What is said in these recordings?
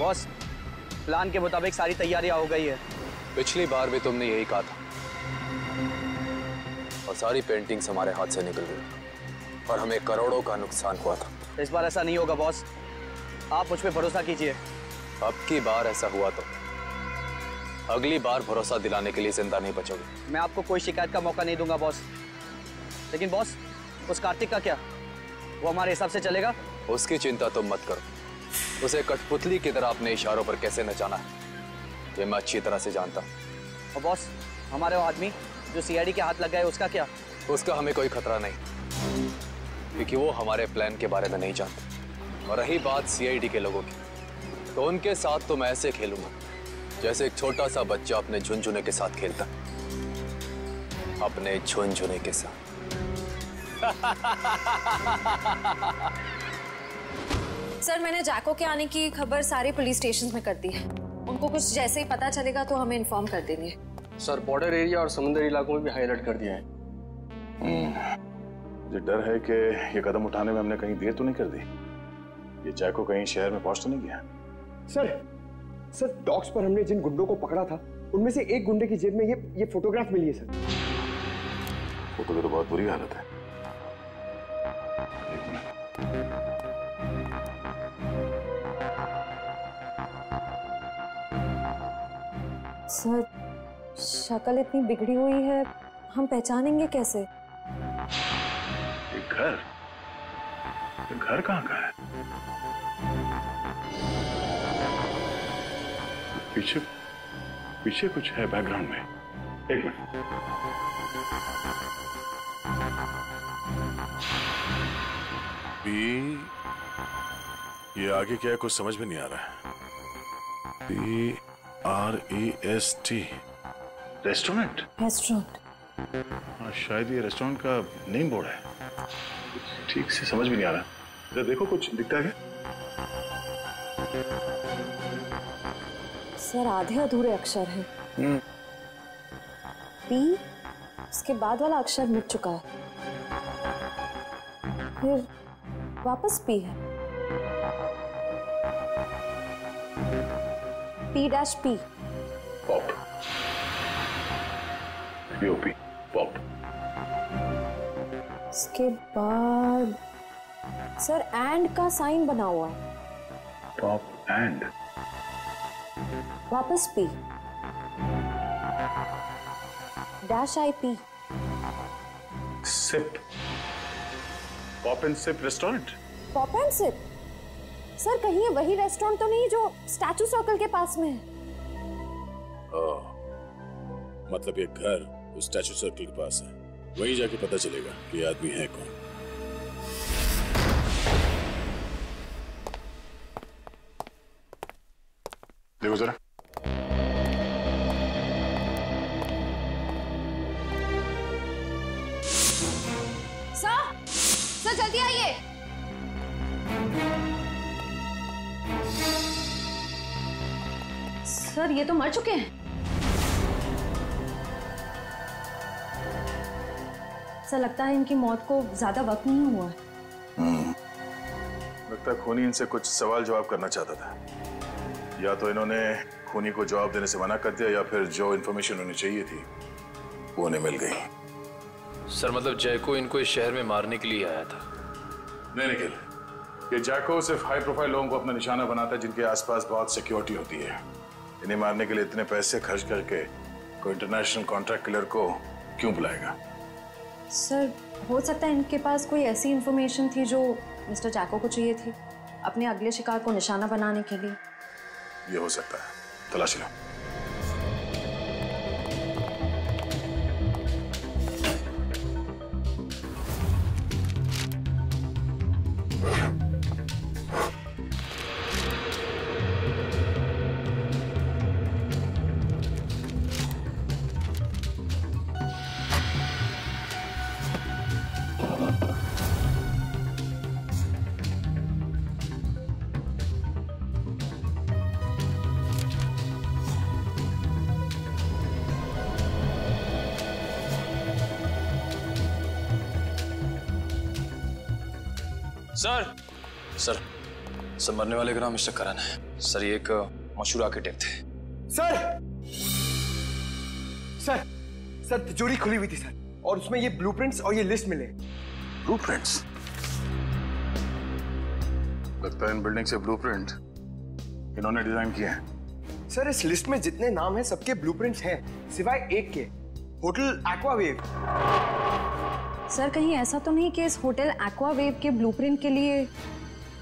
Boss, plan के मुताबिक सारी तैयारियां हो गई है। पिछली बार भी तुमने यही कहा था और सारी पेंटिंग्स हमारे हाथ से निकल गई और हमें करोड़ों का नुकसान हुआ था। इस बार ऐसा नहीं होगा बॉस, आप मुझ पे भरोसा कीजिए। अब की बार ऐसा हुआ तो अगली बार भरोसा दिलाने के लिए जिंदा नहीं बचोगे। मैं आपको कोई शिकायत का मौका नहीं दूंगा बॉस। लेकिन बॉस, उस कार्तिक का क्या? वो हमारे हिसाब से चलेगा? उसकी चिंता तुम मत करो। उसे कठपुतली की तरह अपने इशारों पर कैसे नचाना है ये मैं अच्छी तरह से जानता हूँ। और बॉस, हमारे वो आदमी जो सीआईडी के हाथ लग गए, उसका क्या? उसका हमें कोई खतरा नहीं, क्योंकि वो हमारे प्लान के बारे में नहीं जानते। और रही बात सीआईडी के लोगों की, तो उनके साथ तो मैं ऐसे खेलूंगा जैसे एक छोटा सा बच्चा अपने झुनझुने के साथ खेलता, अपने झुनझुने के साथ। सर, मैंने जैको के आने की खबर सारे पुलिस स्टेशन में कर दी है। उनको कुछ जैसे ही पता चलेगा तो हमें इन्फॉर्म कर देंगे। सर, बॉर्डर एरिया और समुद्री इलाकों में भी हाई अलर्ट कर दिया है। मुझे डर है कि ये कदम उठाने में हमने कहीं देर तो नहीं कर दी। ये जैको कहीं शहर में पहुंच तो नहीं गया? सर डॉक्स पर हमने जिन गुंडों को पकड़ा था उनमें से एक गुंडे की जेब में ये फोटोग्राफ मिली है सर। फोटो की तो बहुत बुरी हालत है। एक मिनट। सर, शक्ल इतनी बिगड़ी हुई है, हम पहचानेंगे कैसे? ये घर कहाँ का है? पीछे कुछ है बैकग्राउंड में। एक मिनट। ये आगे क्या है कुछ समझ में नहीं आ रहा है। PREST restaurant. हाँ, शायद ये रेस्टोरेंट का नेम बोर्ड है। ठीक से समझ में नहीं आ रहा। जरा देखो कुछ दिखता है क्या? सर, आधे अधूरे अक्षर हैं। पी, उसके बाद वाला अक्षर मिट चुका है, फिर वापस पी है। P-P। पॉप। POP। पॉप। उसके बाद सर एंड का साइन बना हुआ है। Pop and. वापस P. -IP। Sip. Pop and sip restaurant. Pop and sip? Sir, कहीं ये वही रेस्टोरेंट तो नहीं जो स्टैचू सर्कल के पास में है? मतलब ये घर उस स्टैचू सर्कल के पास है। वहीं जाके पता चलेगा कि ये आदमी है कौन। देखो जरा। सर जल्दी आइए। सर, ये तो मर चुके हैं। सर, लगता है इनकी मौत को ज्यादा वक्त नहीं हुआ है। लगता है खूनी इनसे कुछ सवाल जवाब करना चाहता था। या तो इन्होंने खूनी को जवाब देने से मना कर दिया या फिर जो इन्फॉर्मेशन उन्हें चाहिए थी वो उन्हें मिल गई। सर, मतलब जैको इनको इस शहर में मारने के लिए आया था? नहीं निखिल, ये जैको सिर्फ हाई प्रोफाइल लोगों को अपना निशाना बनाता है जिनके आसपास बहुत सिक्योरिटी होती है। इन्हें मारने के लिए इतने पैसे खर्च करके कोई इंटरनेशनल कॉन्ट्रैक्ट किलर को क्यों बुलाएगा? सर, हो सकता है इनके पास कोई ऐसी इंफॉर्मेशन थी जो मिस्टर जैको को चाहिए थी अपने अगले शिकार को निशाना बनाने के लिए। ये हो सकता है, तलाशी लो। सर, सर, मरने वाले का नाम मिस्टर करण है। सर ये एक मशहूर आर्किटेक्ट थे। सर सर सर तिजोरी खुली हुई थी सर, और उसमें ये ब्लूप्रिंट्स और ये लिस्ट मिले। ब्लूप्रिंट्स? लगता है इन बिल्डिंग से ब्लूप्रिंट इन्होंने डिजाइन किए हैं। सर इस लिस्ट में जितने नाम हैं सबके ब्लूप्रिंट्स हैं सिवाय एक के, होटल एक्वावेव। सर कहीं ऐसा तो नहीं कि इस होटल एक्वावेव के ब्लूप्रिंट के लिए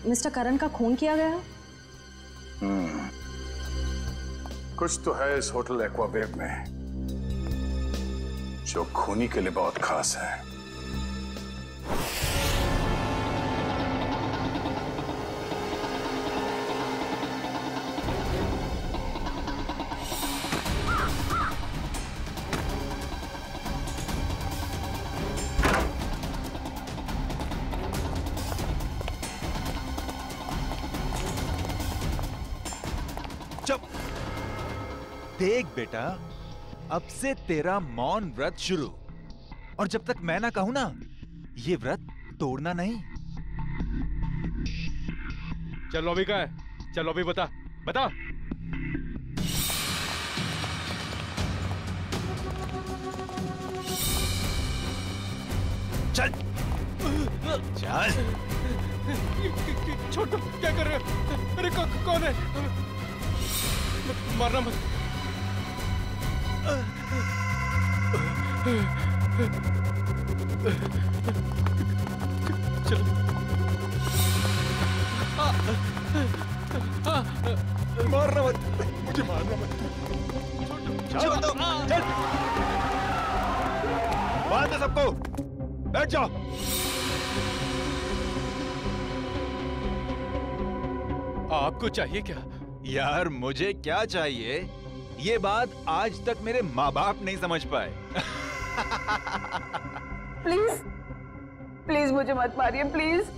मिस्टर करण का खून किया गया? कुछ तो है इस होटल एक्वावेव में जो खूनी के लिए बहुत खास है। देख बेटा, अब से तेरा मौन व्रत शुरू, और जब तक मैं ना कहूं ना, ये व्रत तोड़ना नहीं। चलो अभी का है, चलो अभी बता बता। चल चल। छोटू क्या कर रहे हो? अरे कौन है? मारना मत। चलो मारना मत, मुझे मारना मत। चल चल, बांध दे सबको, बैठ जाओ। आपको चाहिए क्या? यार मुझे क्या चाहिए, ये बात आज तक मेरे माँ बाप नहीं समझ पाए। प्लीज प्लीज मुझे मत मारिए, प्लीज।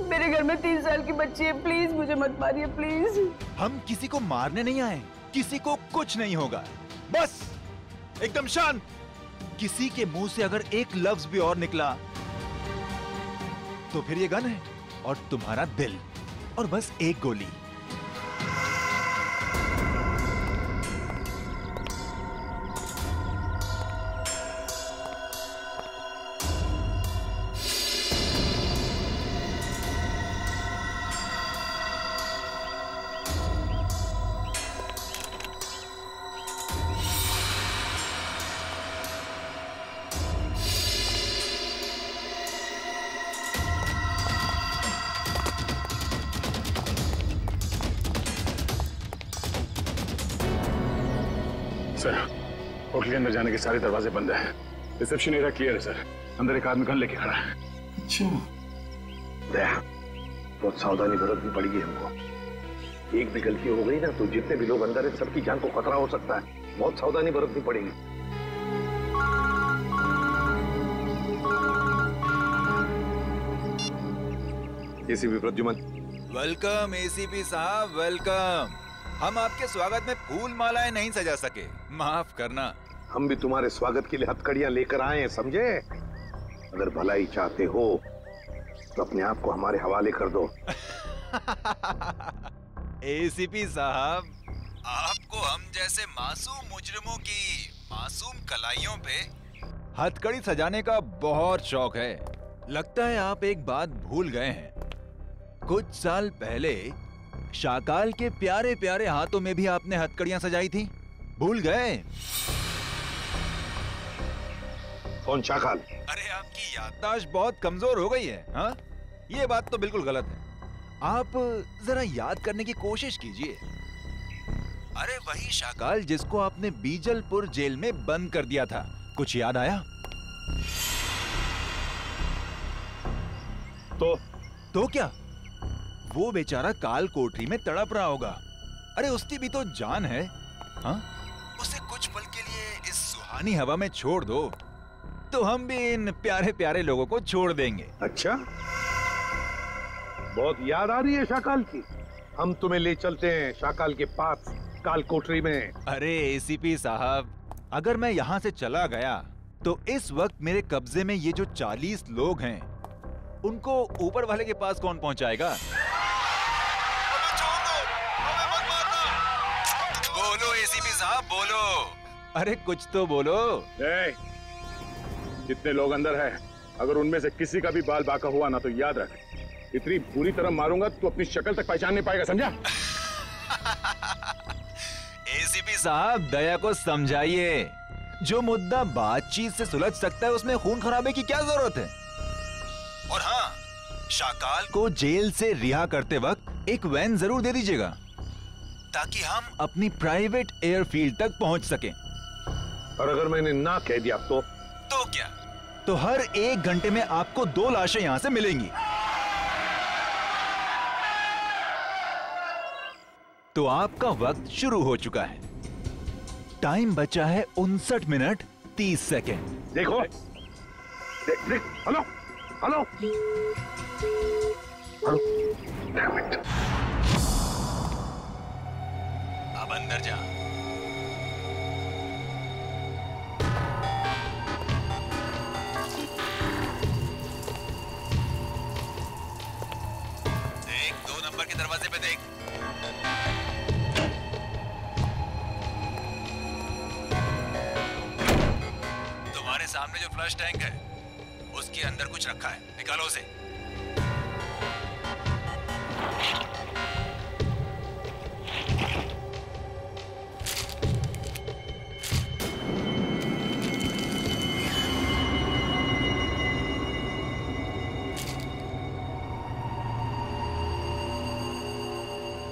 मेरे घर में 3 साल की बच्ची है, प्लीज मुझे मत मारिए, प्लीज। हम किसी को मारने नहीं आए, किसी को कुछ नहीं होगा, बस एकदम शांत। किसी के मुंह से अगर एक लफ्ज भी और निकला तो फिर ये गन है और तुम्हारा दिल, और बस एक गोली। सर होटल के अंदर जाने के सारे दरवाजे बंद हैं। रिसेप्शन एरिया क्लियर है सर। अंदर एक आदमी गन लेके खड़ा है। अच्छा दया, बहुत सावधानी बरतनी पड़ेगी हमको। एक भी गलती हो गई ना तो जितने भी लोग अंदर है सबकी जान को खतरा हो सकता है। बहुत सावधानी बरतनी पड़ेगी। एसीपी प्रद्युमन। वेलकम एसीपी साहब, वेलकम। हम आपके स्वागत में फूल मालाएं नहीं सजा सके, माफ करना। हम भी तुम्हारे स्वागत के लिए हथकड़ियां लेकर आए हैं, समझे? अगर भलाई चाहते हो तो अपने आप को हमारे हवाले कर दो। एसीपी साहब, आपको हम जैसे मासूम मुजरिमों की मासूम कलाइयों पे हथकड़ी सजाने का बहुत शौक है। लगता है आप एक बात भूल गए हैं। कुछ साल पहले शाकाल के प्यारे प्यारे हाथों में भी आपने हथकड़ियां सजाई थी, भूल गए? कौन शाकाल? अरे आपकी याददाश्त बहुत कमजोर हो गई है। हाँ, ये बात तो बिल्कुल गलत है। आप जरा याद करने की कोशिश कीजिए। अरे वही शाकाल जिसको आपने बीजलपुर जेल में बंद कर दिया था, कुछ याद आया? तो क्या? वो बेचारा काल कोठरी में तड़प रहा होगा। अरे उसकी भी तो जान है। हाँ, उसे कुछ पल के लिए इस सुहानी हवा में छोड़ दो तो हम भी इन प्यारे प्यारे लोगों को छोड़ देंगे। अच्छा, बहुत याद आ रही है शाकाल की। हम तुम्हें ले चलते हैं शाकाल के पास काल कोठरी में। अरे एसीपी साहब, अगर मैं यहाँ से चला गया तो इस वक्त मेरे कब्जे में ये जो 40 लोग हैं उनको ऊपर वाले के पास कौन पहुंचाएगा? साहब बोलो। अरे कुछ तो बोलो। जितने लोग अंदर हैं, अगर उनमें से किसी का भी बाल बांका हुआ ना तो याद रख, इतनी बुरी तरह मारूंगा तो अपनी शक्ल तक पहचान नहीं पाएगा, समझा? एसीपी साहब दया को समझाइए, जो मुद्दा बातचीत से सुलझ सकता है उसमें खून खराबे की क्या जरूरत है। और हाँ, शाकाल को जेल से रिहा करते वक्त एक वैन जरूर दे दीजिएगा ताकि हम अपनी प्राइवेट एयरफील्ड तक पहुंच सकें। और अगर मैंने ना कह दिया तो क्या? तो हर 1 घंटे में आपको 2 लाशें यहां से मिलेंगी। तो आपका वक्त शुरू हो चुका है। टाइम बचा है 59 मिनट 30 सेकेंड। देखो, देख, हेलो हेलो हेलो, अब अंदर जा। देख, 2 नंबर के दरवाजे पे देख। तुम्हारे सामने जो फ्लश टैंक है उसके अंदर कुछ रखा है, निकालो उसे।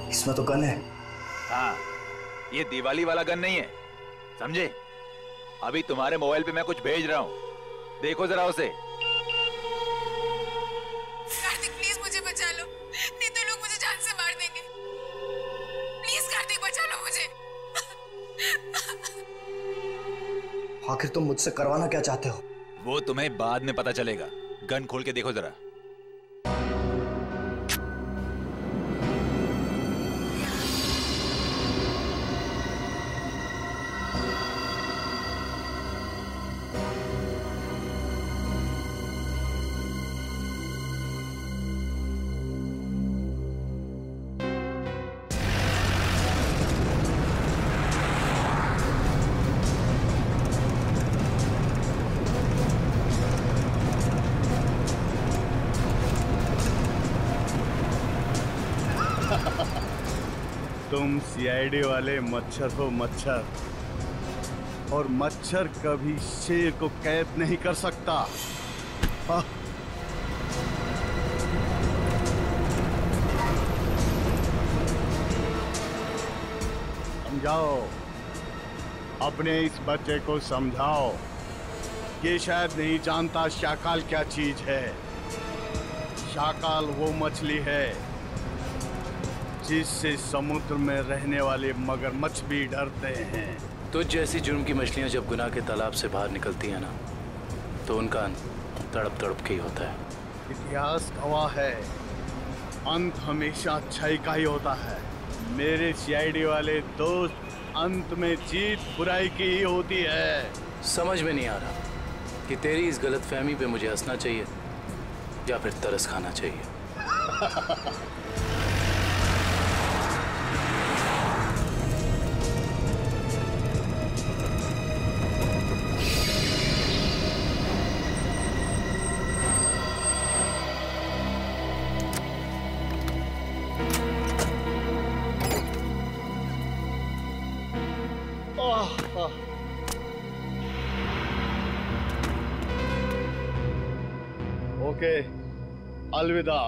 इसमें तो गन है। हाँ, ये दिवाली वाला गन नहीं है, समझे? अभी तुम्हारे मोबाइल पे मैं कुछ भेज रहा हूँ, देखो जरा उसे। कार्तिक प्लीज मुझे बचा लो, नहीं तो लोग मुझे जान से मार देंगे। प्लीज कार्तिक बचा लो मुझे। आखिर तुम मुझसे करवाना क्या चाहते हो? वो तुम्हें बाद में पता चलेगा। गन खोल के देखो जरा। तुम सीआईडी वाले मच्छर हो मच्छर, और मच्छर कभी शेर को कैद नहीं कर सकता। समझाओ, अपने इस बच्चे को समझाओ। ये शायद नहीं जानता शाकाल क्या चीज है। शाकाल वो मछली है जिससे समुद्र में रहने वाले मगरमच्छ भी डरते हैं। तो जैसी जुर्म की मछलियां जब गुनाह के तालाब से बाहर निकलती हैं ना, तो उनका अंत तड़प तड़प के ही होता है। इतिहास गवाह है, अंत हमेशा अच्छाई का ही होता है। मेरे सीआईडी वाले दोस्त, अंत में जीत बुराई की ही होती है। समझ में नहीं आ रहा कि तेरी इस गलतफहमी पे मुझे हंसना चाहिए या फिर तरस खाना चाहिए। ओके, अलविदा।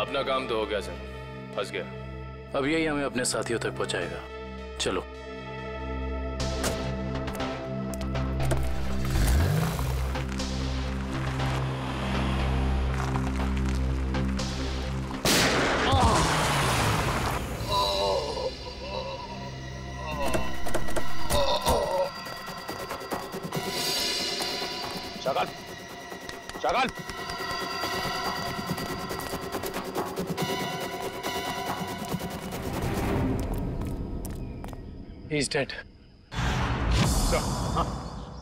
अपना काम तो हो गया सर, फंस गया। अब यही हमें अपने साथियों तक पहुंचाएगा। चलो। Shakaal, Shakaal, He's dead.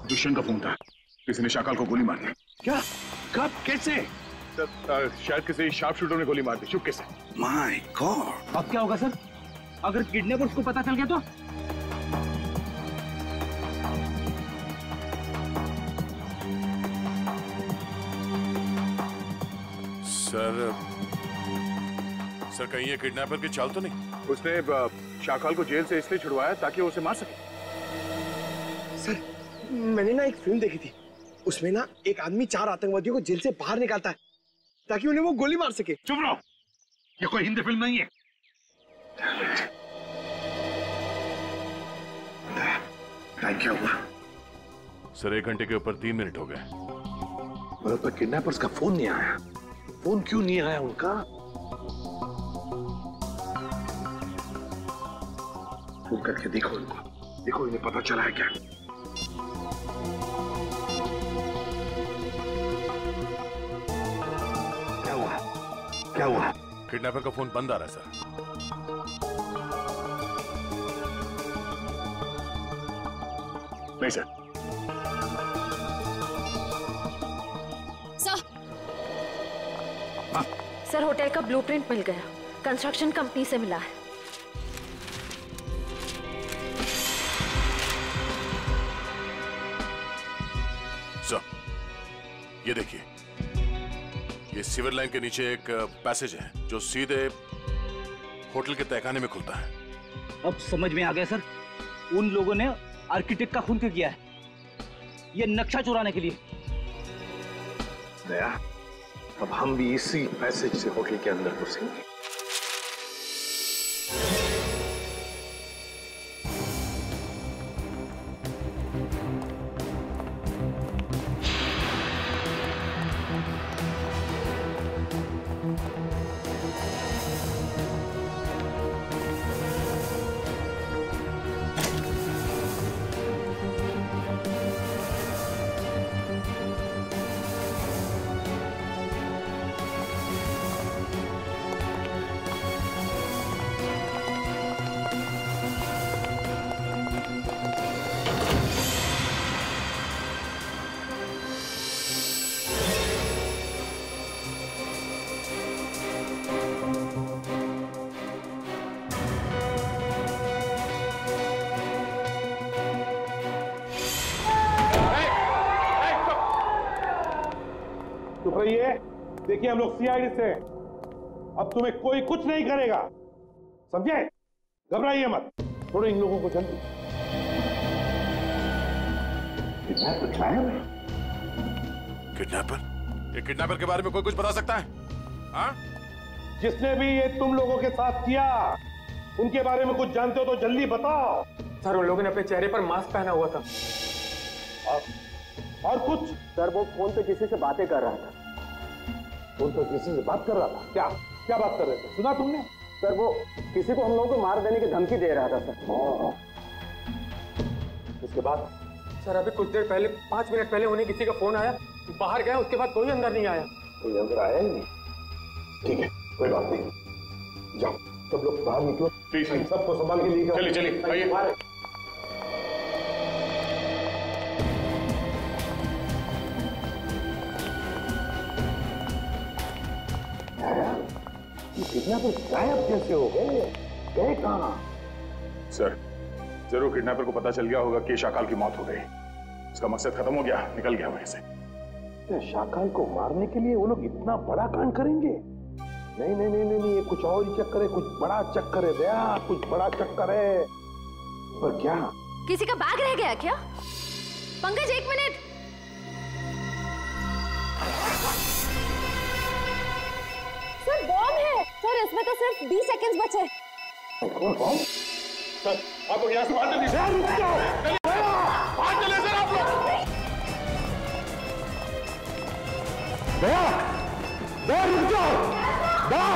दुष्यंत का फोन था, किसी ने शाकाल को गोली मार दी। क्या? कब? कैसे? सर शायद किसी शार्प शूटर ने गोली मार दी, चुपके से। माय गॉड, अब क्या होगा सर? अगर किडनैपर्स को पता चल गया तो? सर कहीं ये किडनैपर की चाल तो नहीं? उसने शाकाल को जेल से इसलिए छुड़वाया ताकि वो उसे मार सके। सर मैंने ना एक फिल्म देखी थी, उसमें ना एक आदमी 4 आतंकवादियों को जेल से बाहर निकालता है ताकि उन्हें वो गोली मार सके। चुप रहो, ये कोई हिंदी फिल्म नहीं है। क्या हुआ? सर 1 घंटे के ऊपर 3 मिनट हो गए। पर किडनैपर्स का फोन नहीं आया। फोन क्यों नहीं आया उनका? फोन करके देखो इनको, देखो इन्हें पता चला है क्या? क्या हुआ? क्या हुआ? किडनैपर का फोन बंद आ रहा है सर। नहीं सर। सर होटल का ब्लूप्रिंट मिल गया, कंस्ट्रक्शन कंपनी से मिला है। सर ये देखिए, ये सीवर लाइन के नीचे एक पैसेज है जो सीधे होटल के तहखाने में खुलता है। अब समझ में आ गया सर, उन लोगों ने आर्किटेक्ट का खून क्यों किया है? ये नक्शा चुराने के लिए। दया, अब हम भी इसी पैसेज से होटल के अंदर घुसेंगे। चुप रहिए। देखिए हम लोग सीआईडी से, अब तुम्हें कोई कुछ नहीं करेगा, समझे? घबराइए मत, छोड़ो इन लोगों को जल्दी। किडनैपर? ये किडनैपर के बारे में कोई कुछ बता सकता है? हाँ? जिसने भी ये तुम लोगों के साथ किया, उनके बारे में कुछ जानते हो तो जल्दी बताओ। सर उन लोगों ने अपने चेहरे पर मास्क पहना हुआ था। और कुछ? सर वो फोन पे किसी से बातें कर रहा था। फोन पे किसी से बात कर रहा था? क्या क्या बात कर रहे थे? सुना तुमने? सर वो किसी को हम लोगों को मार देने की धमकी दे रहा था सर। इसके बाद? सर अभी कुछ देर पहले, 5 मिनट पहले उन्हें किसी का फोन आया, बाहर गया, उसके बाद कोई अंदर नहीं आया। कोई अंदर आया ही नहीं? ठीक है, कोई बात नहीं, जाओ सब लोग बाहर निकलो। प्लीज सबको संभाल के लिए जाओ। चलिए चलिए आइए। किडनैपर गायब कैसे हो गए? गए कहाँ? सर जरूर किडनैपर को पता चल गया होगा कि शाकाल की मौत हो गई। उसका मकसद खत्म हो गया, निकल गया वहीं से। शाकाल को मारने के लिए वो लोग इतना बड़ा कांड करेंगे? नहीं नहीं नहीं नहीं, ये कुछ और ही चक्कर है, कुछ बड़ा चक्कर है दया, कुछ बड़ा चक्कर है। पर क्या? किसी का बैग रह गया क्या? पंकज 1 मिनट। सर बॉम्ब है सर, इसमें तो सिर्फ 20 सेकंड्स बचे। कौन बॉम्ब? सर आप लोग यहाँ से बाहर चलिए। रुक जाओ, बाहर चले सर आप लोग। दया, दया रुक जाओ, दया।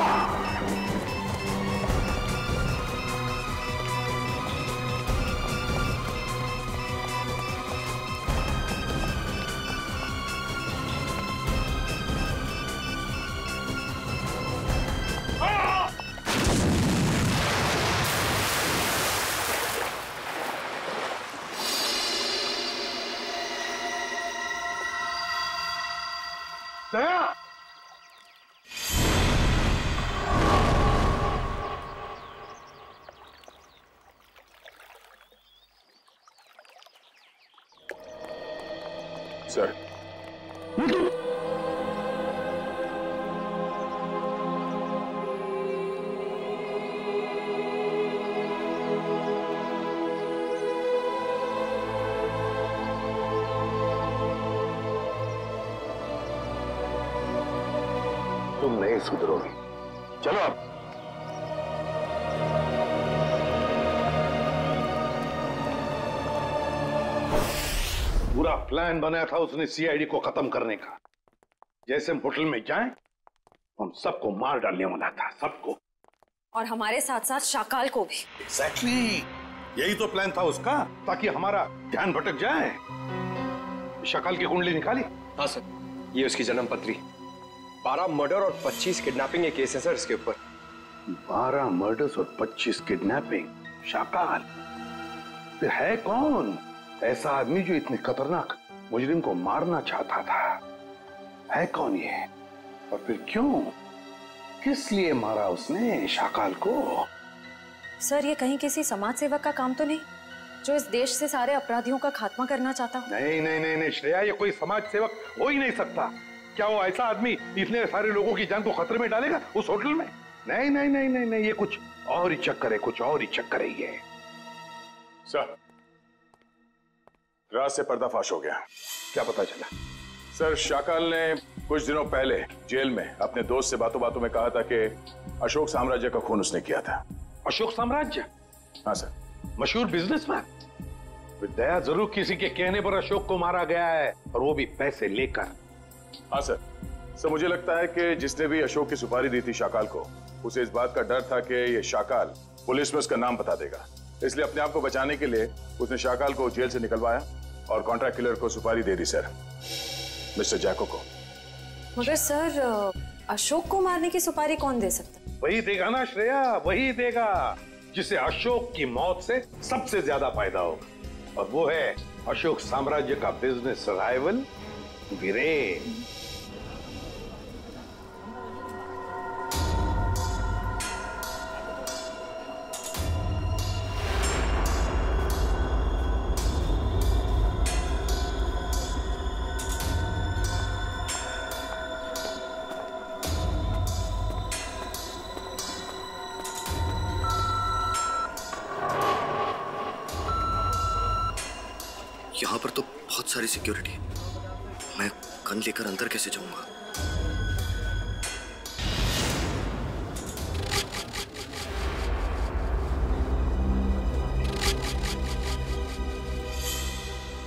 सर तुम नहीं सुधरोगे। चलो अब। पूरा प्लान बनाया था उसने सीआईडी को खत्म करने का। जैसे हम होटल में जाएं, हम सबको मार डालने वाला था, सबको। और हमारे साथ साथ शाकाल को भी। Exactly. यही तो प्लान था उसका, ताकि हमारा ध्यान भटक जाए। शाकाल की कुंडली निकाली? हाँ सर, ये उसकी जन्म पत्री। 12 मर्डर और 25 किडनैपिंग के केस हैं सर इसके ऊपर। 12 मर्डर्स और 25 किडनैपिंग। शाकाल फिर है कौन ऐसा आदमी जो इतने खतरनाक मुजरिम को मारना चाहता था? है कौन ये, और फिर क्यों, किस लिए मारा उसने शाकाल को? सर ये कहीं किसी समाज सेवक का काम तो नहीं, जो इस देश से सारे अपराधियों का खात्मा करना चाहता हो? नहीं नहीं नहीं नहीं श्रेया, ये कोई समाज सेवक हो ही नहीं सकता। क्या वो ऐसा आदमी इतने सारे लोगों की जान को खतरे में डालेगा उस होटल में? नहीं नहीं नहीं नहीं नहीं, ये कुछ और ही चक्कर है, कुछ और ही चक्कर है ये। सर रात से पर्दाफाश हो गया। क्या पता चला? सर शाकाल ने कुछ दिनों पहले जेल में अपने दोस्त से बातों बातों में कहा था कि अशोक साम्राज्य का खून उसने किया था। अशोक साम्राज्य? हाँ सर। मशहूर बिजनेसमैन। दया जरूर किसी के कहने पर अशोक को मारा गया है, और वो भी पैसे लेकर। हाँ सर। सर मुझे लगता है कि जिसने भी अशोक की सुपारी दी थी शाकाल को, उसे इस बात का डर था कि ये शाकाल पुलिस में उसका नाम बता देगा, इसलिए अपने आप को बचाने के लिए उसने शाकाल को जेल से निकलवाया और कॉन्ट्रैक्ट किलर को सुपारी दे दी सर, मिस्टर जैको को। मगर सर अशोक को मारने की सुपारी कौन दे सकता? वही देगा ना श्रेया, वही देगा जिसे अशोक की मौत से सबसे ज्यादा फायदा होगा, और वो है अशोक साम्राज्य का बिजनेस राइवल वीरेन। यहाँ पर तो बहुत सारी सिक्योरिटी है, मैं गन लेकर अंदर कैसे जाऊंगा?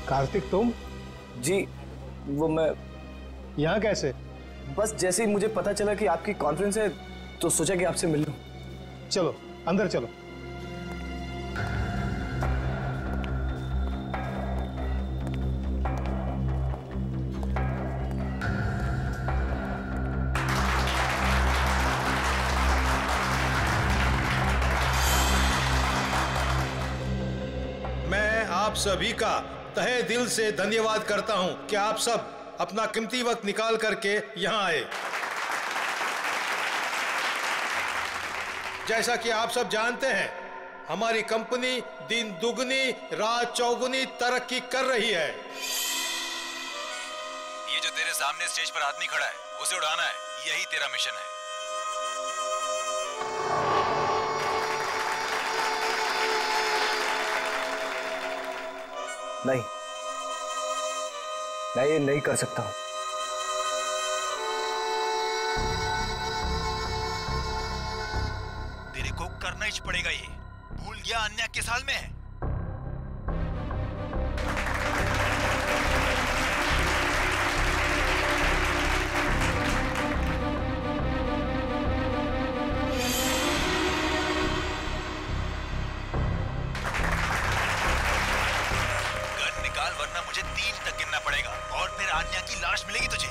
कार्तिक तुम? जी वो मैं यहाँ कैसे? बस जैसे ही मुझे पता चला कि आपकी कॉन्फ्रेंस है तो सोचा कि आपसे मिल लूं। चलो अंदर चलो। आप सभी का तहे दिल से धन्यवाद करता हूं कि आप सब अपना कीमती वक्त निकाल करके यहां आए। जैसा कि आप सब जानते हैं, हमारी कंपनी दिन दुगनी रात चौगुनी तरक्की कर रही है। ये जो तेरे सामने स्टेज पर आदमी खड़ा है, उसे उड़ाना है, यही तेरा मिशन है। नहीं, मैं ये नहीं कर सकता हूं। तेरे को करना ही पड़ेगा, ये भूल गया अन्य के साल में है। वरना मुझे 3 तक गिनना पड़ेगा और फिर आन्या की लाश मिलेगी तुझे।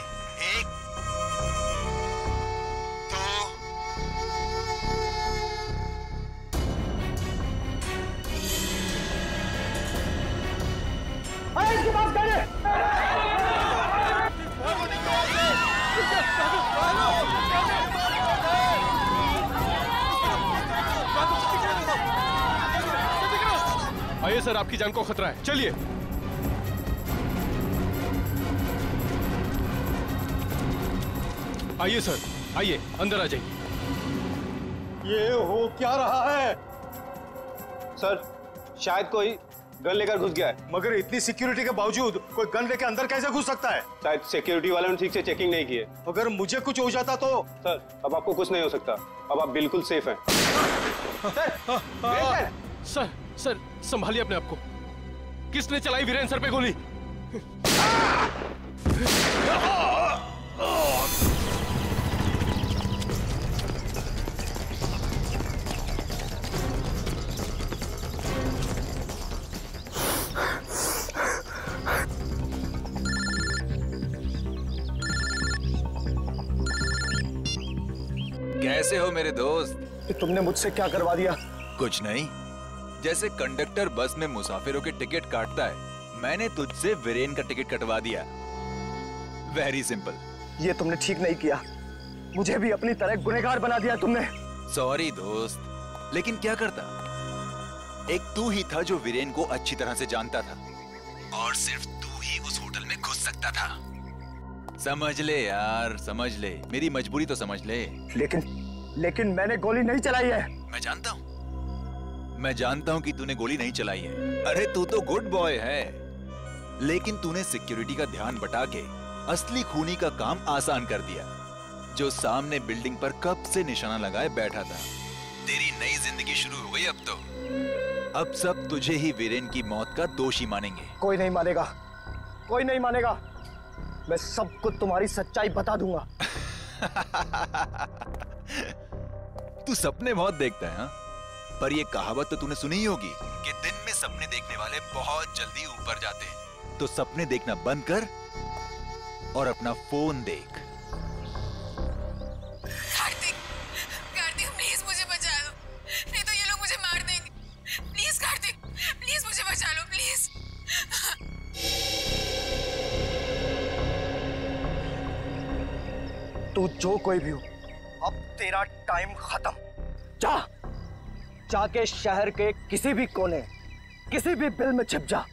1 2 अरे इसके पास गाड़ी है। आइए सर, आपकी जान को खतरा है, चलिए। आइए सर, आइए अंदर आ जाइए। ये हो क्या रहा है? सर शायद कोई गन लेकर घुस गया है। मगर इतनी सिक्योरिटी के बावजूद कोई गन लेकर अंदर कैसे घुस सकता है? शायद सिक्योरिटी वालों ने ठीक से चेकिंग नहीं की है। अगर मुझे कुछ हो जाता तो? सर अब आपको कुछ नहीं हो सकता, अब आप बिल्कुल सेफ हैं। सर संभालिए अपने आप को। किसने चलाई वीरेन सर पे गोली? कैसे हो मेरे दोस्त? तुमने मुझसे क्या करवा दिया? कुछ नहीं, जैसे कंडक्टर बस में मुसाफिरों के टिकट काटता है, मैंने तुझसे वीरेन का टिकट कटवा दिया। Very simple. ये तुमने ठीक नहीं किया, मुझे भी अपनी तरह गुनहगार बना दिया तुमने। सॉरी दोस्त, लेकिन क्या करता, एक तू ही था जो वीरेन को अच्छी तरह से जानता था और सिर्फ तू ही उस होटल में घुस सकता था। समझ ले यार, समझ ले, मेरी मजबूरी तो समझ ले। लेकिन मैंने गोली नहीं चलाई है। मैं जानता हूं कि तूने गोली नहीं चलाई है। अरे तू तो गुड बॉय है, लेकिन तूने सिक्योरिटी का ध्यान बटा के असली खूनी का काम आसान कर दिया, जो सामने बिल्डिंग पर कब से निशाना लगाए बैठा था। तेरी नई जिंदगी शुरू हो गई अब तो। अब सब तुझे ही वीरेन की मौत का दोषी मानेंगे। कोई नहीं मानेगा, कोई नहीं मानेगा। मैं सबको तुम्हारी सच्चाई बता दूंगा। तू सपने बहुत देखता है, हाँ? पर ये कहावत तो तूने सुनी ही होगी कि दिन में सपने देखने वाले बहुत जल्दी ऊपर जाते हैं। तो सपने देखना बंद कर और अपना फोन देख। कार्तिक, प्लीज मुझे बचा लो, नहीं तो ये लोग मुझे मार देंगे। प्लीज कार्तिक, प्लीज मुझे बचा लो, प्लीज। तू जो कोई भी हो, अब तेरा टाइम खत्म। जाके शहर के किसी भी कोने, किसी भी बिल में छिप जा।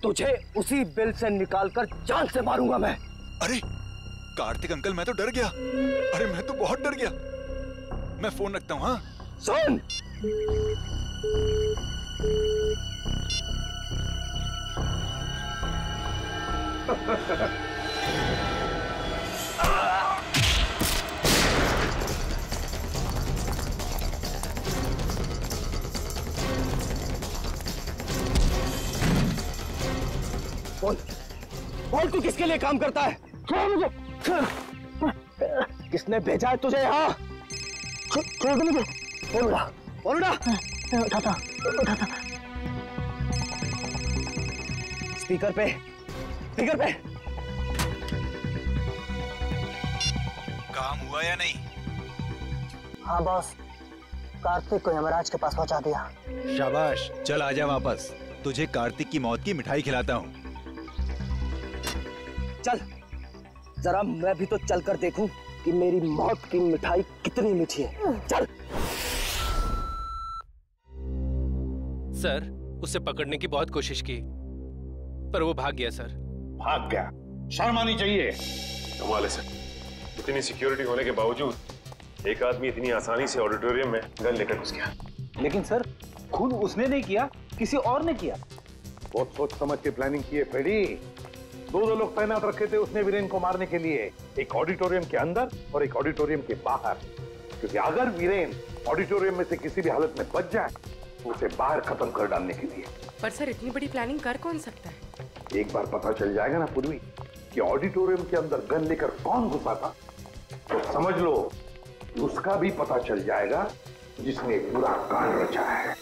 तुझे उसी बिल से निकालकर जान से मारूंगा मैं। अरे कार्तिक अंकल, मैं तो डर गया। अरे मैं तो बहुत डर गया। मैं फोन रखता हूँ। हाँ सुन, बोल तू किसके लिए काम करता है? मुझे किसने भेजा है तुझे यहाँ? छोड़ दे मुझे। बोल उड़ा। उठाता। स्पीकर पे। काम हुआ या नहीं? हाँ बॉस, कार्तिक को यमराज के पास पहुंचा दिया। शाबाश, चल आजा वापस। तुझे कार्तिक की मौत की मिठाई खिलाता हूँ। चल, जरा मैं भी तो चल कर देखूं कि मेरी मौत की मिठाई कितनी मीठी है। चल। सर, उसे पकड़ने की बहुत कोशिश की, पर वो भाग गया सर। भाग गया? शर्म आनी चाहिए। कमाल है सर, इतनी सिक्योरिटी होने के बावजूद एक आदमी इतनी आसानी से ऑडिटोरियम में गन लेकर घुस गया। लेकिन सर, खून उसने नहीं किया, किसी और ने किया। बहुत सोच समझ के प्लानिंग की है फ्रेडी। दो लोग तैनात रखे थे उसने वीरेन को मारने के लिए, एक ऑडिटोरियम के अंदर और एक ऑडिटोरियम के बाहर। क्योंकि अगर वीरेन ऑडिटोरियम में से किसी भी हालत में बच जाए तो उसे बाहर खत्म कर डालने के लिए। पर सर, इतनी बड़ी प्लानिंग कर कौन सकता है? एक बार पता चल जाएगा ना पूर्वी कि ऑडिटोरियम के अंदर गन लेकर कौन घुसा था, तो समझ लो उसका भी पता चल जाएगा जिसने पूरा कांड रचा है।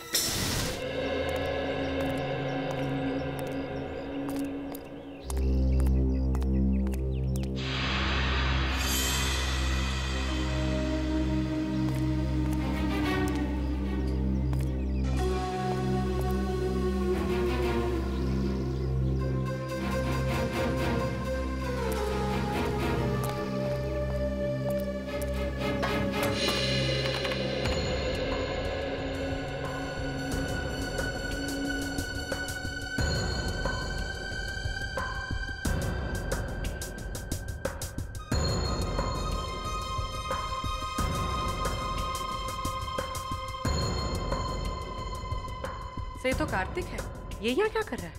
ये तो कार्तिक है। ये यहाँ क्या कर रहा है?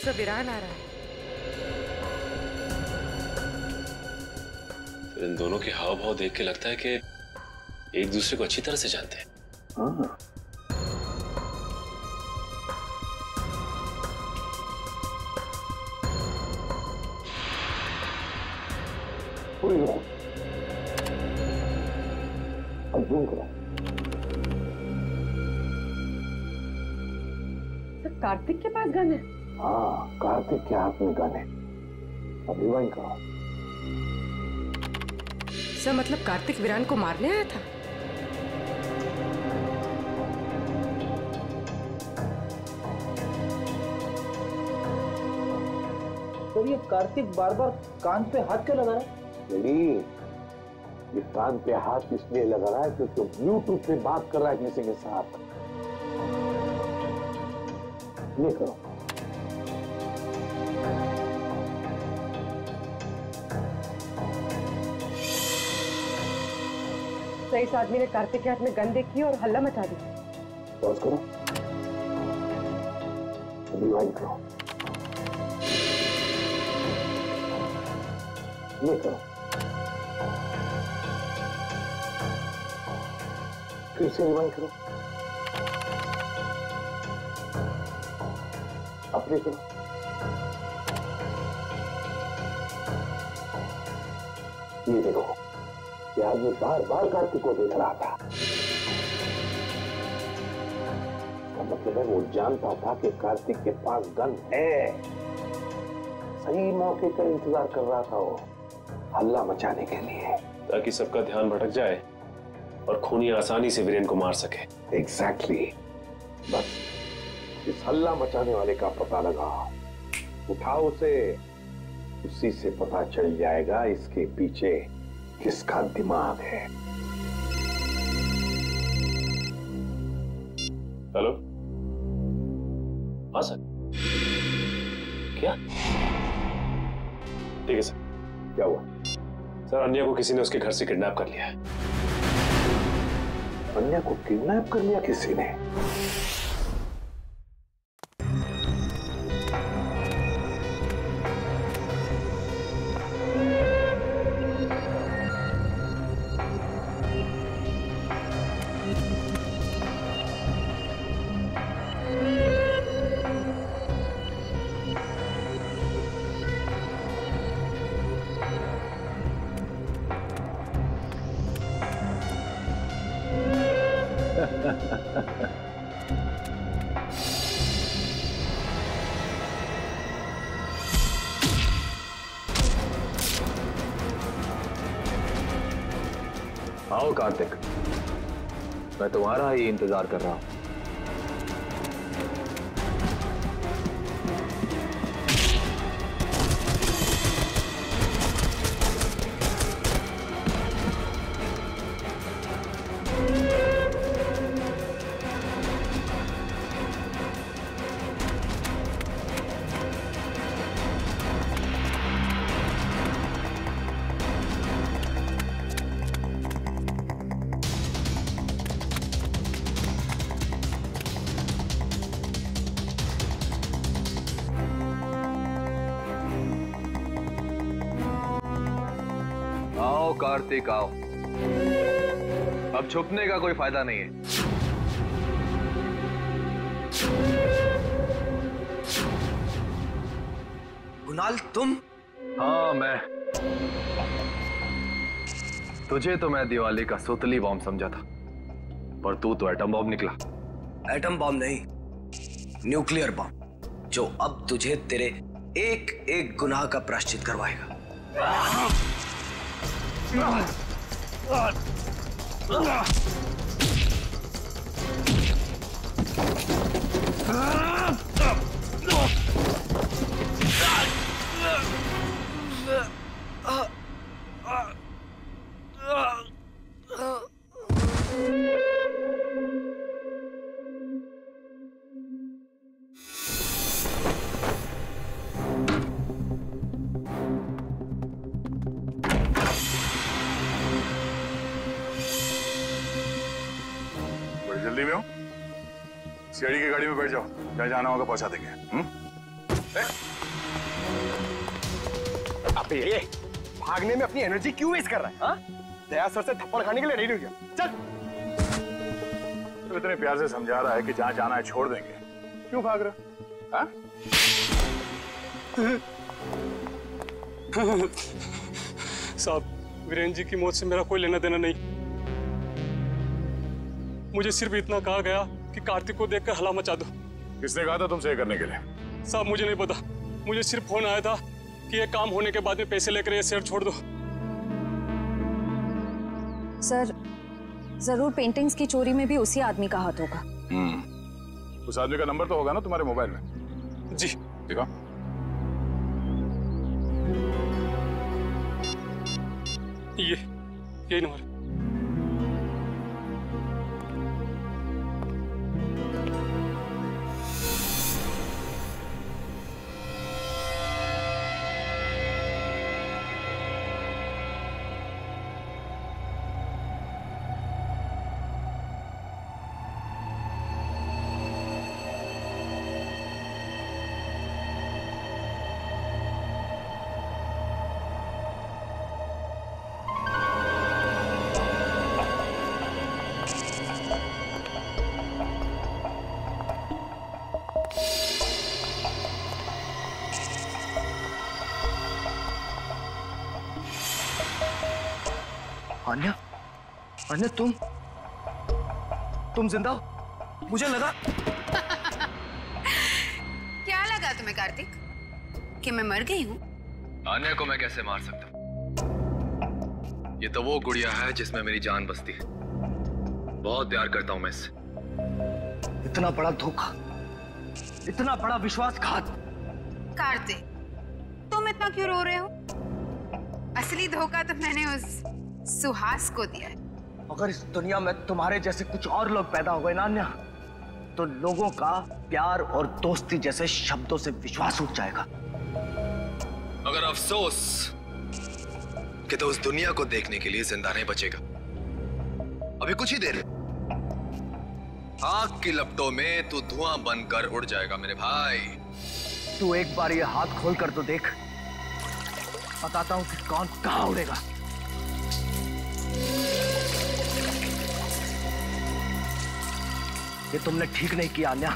सब ईरान आ रहा है। इन दोनों के हाव भाव देख के लगता है कि एक दूसरे को अच्छी तरह से जानते हैं। हाँ। कार्तिक के पास गन है? हाँ, कार्तिक के हाथ में गन है। अब रिवाइंड करो। सर मतलब कार्तिक वीरान को मारने आया था? तो ये कार्तिक बार बार कान पे हाथ क्यों लगा रहा है? नहीं, ये कान पे हाथ इसलिए लगा रहा है क्योंकि ब्लूटूथ पे बात कर रहा है किसी के साथ। ये करो। तो इस आदमी ने कार्तिक के हाथ में गन देखी और हल्ला मचा दी। पॉज करो, रिवाइंड करो। ये करो, फिर से रिवाइंड करो, अपने करो। ये देखो, ये आदमी बार बार कार्तिक को देख रहा था। इसका मतलब है वो जानता था कि कार्तिक के पास गन है। सही मौके का इंतजार कर रहा था वो, हल्ला मचाने के लिए, ताकि सबका ध्यान भटक जाए और खूनी आसानी से वीरेन को मार सके। एग्जैक्टली। बस इस हल्ला मचाने वाले का पता लगाओ, उठाओ उसे, उसी से पता चल जाएगा इसके पीछे किसका दिमाग है। हेलो, हाँ सर। क्या? ठीक है सर। क्या हुआ? सर अन्या को किसी ने उसके घर से किडनैप कर लिया है। अन्या को किडनैप कर लिया किसी ने? आओ कार्तिक, मैं तुम्हारा ही इंतजार कर रहा हूं। आओ कार्तिक आओ, अब छुपने का कोई फायदा नहीं है। कुणाल तुम? हाँ मैं। तुझे तो मैं दिवाली का सुतली बॉम्ब समझा था, पर तू तो एटम बॉम्ब निकला। एटम बॉम्ब नहीं, न्यूक्लियर बॉम्ब, जो अब तुझे तेरे एक एक गुनाह का प्रायश्चित करवाएगा। सीआईडी की गाड़ी में बैठ जाओ, जहाँ जाना होगा पहुंचा देंगे। अबे ये भागने में अपनी एनर्जी क्यों वेस्ट कर रहा है? हाँ? दया सर से थप्पड़ खाने के लिए रेडी हो गया। चल। तो इतने प्यार से समझा रहा है कि जहाँ जाना है छोड़ देंगे, क्यों भाग रहा? हाँ? साहब, वीरेंद्र जी की मौत से मेरा कोई लेना देना नहीं। मुझे सिर्फ इतना कहा गया कि कार्तिक को देखकर हला मचा दो। किसने कहा था तुमसे ये करने के लिए? साहब मुझे नहीं पता, मुझे सिर्फ फोन आया था कि ये काम होने के बाद में पैसे लेकर ये शहर छोड़ दो। सर, जरूर पेंटिंग्स की चोरी में भी उसी आदमी का हाथ होगा। उस आदमी का नंबर तो होगा ना तुम्हारे मोबाइल में? जी। देखो। यही नंबर। अन्या, अन्या तुम जिंदा हो? मुझे लगा। क्या लगा तुम्हें कार्तिक कि मैं मर गई हूँ? आन्या को मैं कैसे मार सकता हूँ? ये तो वो गुड़िया है जिसमें मेरी जान बसती है। बहुत प्यार करता हूँ मैं इससे। इतना बड़ा धोखा, इतना बड़ा विश्वासघात। कार्तिक, तुम इतना क्यों रो रहे हो? असली धोखा तो मैंने उस सुहास को दिया है। अगर इस दुनिया में तुम्हारे जैसे कुछ और लोग पैदा हो गए ना अन्या, तो लोगों का प्यार और दोस्ती जैसे शब्दों से विश्वास उठ जाएगा। मगर अफसोस कि तो उस दुनिया को देखने के लिए जिंदा नहीं बचेगा। अभी कुछ ही देर, आग की लपटों में तू धुआं बनकर उड़ जाएगा मेरे भाई। तू एक बार ये हाथ खोल कर तो देख, बताता हूं कि कौन कहां उड़ेगा। ये तुमने ठीक नहीं किया अन्या।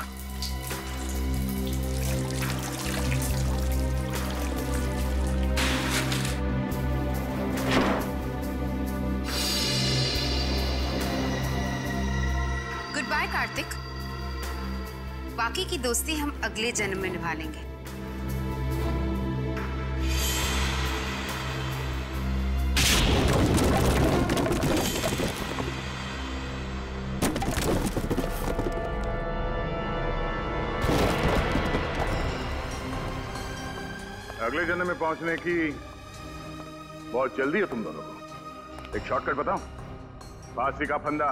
गुड बाय कार्तिक, बाकी की दोस्ती हम अगले जन्म में निभा लेंगे। अगले जन्म में पहुंचने की बहुत जल्दी है तुम दोनों को। एक शॉर्टकट बताऊं? फांसी का फंदा।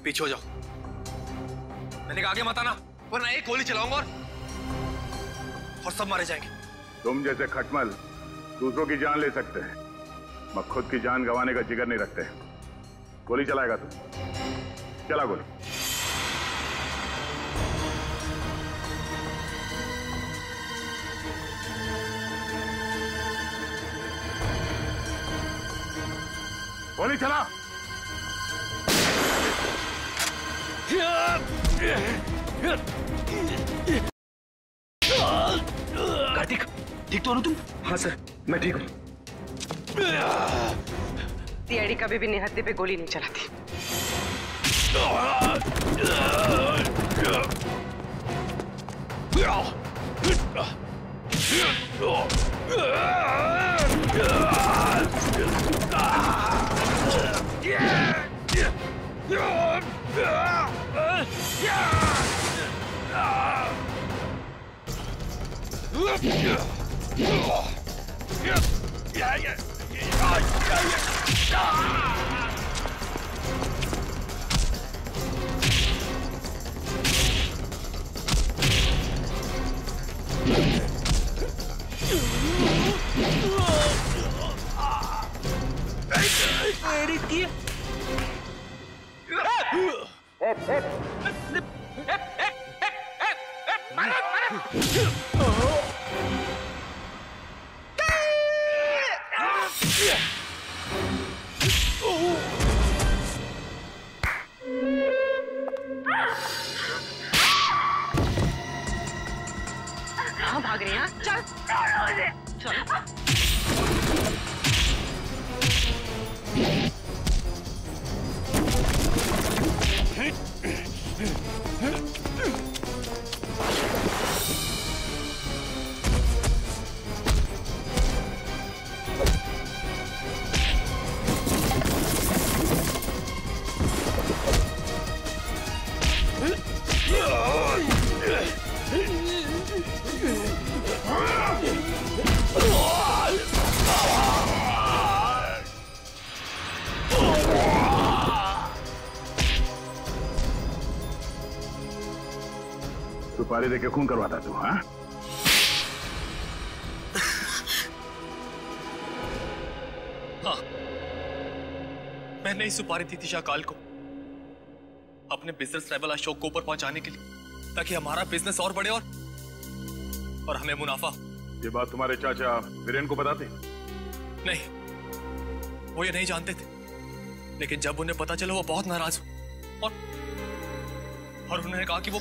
पीछे हो जाओ। मैंने कहा आगे मत आना, वरना एक गोली चलाऊंगा और सब मारे जाएंगे। तुम जैसे खटमल दूसरों की जान ले सकते हैं, मैं खुद की जान गंवाने का जिगर नहीं रखते। गोली चलाएगा तू? चला गोली। गोली चला। कार्तिक, ठीक तो हो तुम? हाँ सर, मैं ठीक हूँ। सीआईडी कभी भी निहत्थे पे गोली नहीं चलाती। कहाँ भाग रही हैं? चल चल। सुपारी देके खून करवाता तू? हाँ, हाँ, मैंने ही सुपारी दी थी शाकाल को अपने बिजनेस राइवल अशोक को ऊपर पहुंचाने के लिए, ताकि हमारा बिजनेस और बढ़े और हमें मुनाफा। ये बात तुम्हारे चाचा वीरेन को बताते? नहीं, वो ये नहीं जानते थे, लेकिन जब उन्हें पता चला वो बहुत नाराज हुए और उन्होंने कहा कि वो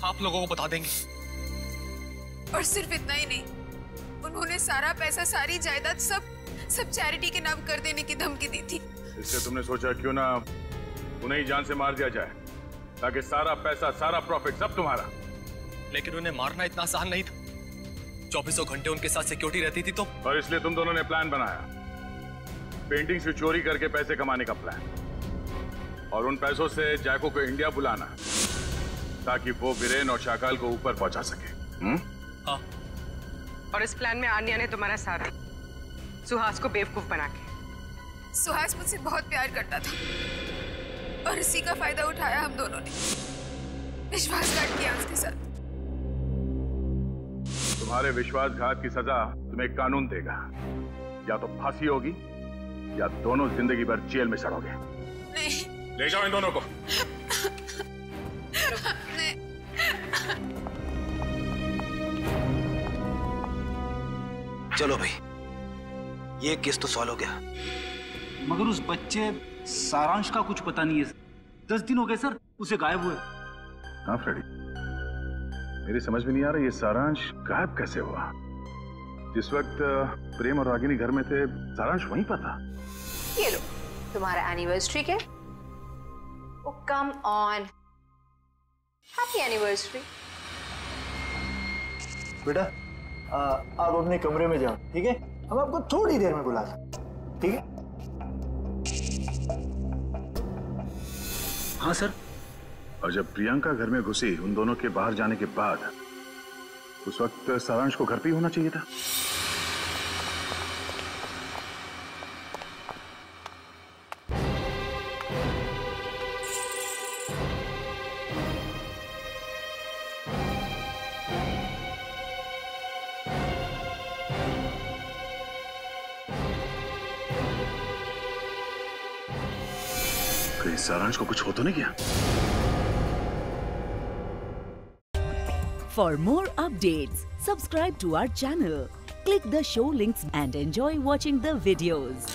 आप लोगों को बता देंगे। और सिर्फ इतना ही नहीं, उन्होंने सारा पैसा, सारी जायदाद सब चैरिटी के नाम कर देने की धमकी दी थी। इसलिए तुमने सोचा क्यों ना उन्हें ही जान से मार दिया जाए, ताकि सारा पैसा, सारा प्रॉफिट सब तुम्हारा। लेकिन उन्हें मारना इतना आसान नहीं था, 24 घंटे उनके साथ सिक्योरिटी रहती थी तो। और इसलिए तुम दोनों ने प्लान बनाया, पेंटिंग से चोरी करके पैसे कमाने का प्लान, और उन पैसों से जैको को इंडिया बुलाना ताकि वो वीरेन और शाकाल को ऊपर पहुंचा सके। हाँ। और इस प्लान में आन्या ने तुम्हारा साथ दिया, सुहास को बेवकूफ बना के। सुहास मुझसे बहुत प्यार करता था और इसी का फायदा उठाया हम दोनों ने, विश्वासघात किया उसके साथ। तुम्हारे विश्वासघात की सजा तुम्हें कानून देगा, या तो फांसी होगी या दोनों जिंदगी भर जेल में सड़ोगे। नहीं। ले जाओ इन दोनों को। चलो भाई, ये केस तो सॉल्व हो गया। मगर उस बच्चे सारांश का कुछ पता नहीं है। 10 दिन हो गए सर उसे गायब हुए। हाँ फ्रेडी, मेरी समझ में नहीं आ रहा ये सारांश गायब कैसे हुआ। जिस वक्त प्रेम और रागिनी घर में थे, सारांश वहीं पर था। ये लो तुम्हारा एनिवर्सरी के। ओ कम ऑन, हैप्पी एनिवर्सरी। बेटा आप अपने कमरे में जाओ, ठीक है? हम आपको थोड़ी देर में बुला सकते, ठीक है? हाँ सर। और जब प्रियंका घर में घुसी उन दोनों के बाहर जाने के बाद, उस वक्त सारांश को घर पे ही होना चाहिए था। सारांश को कुछ हो तो नहीं गया? For more updates, subscribe to our channel, click the show links and enjoy watching the videos.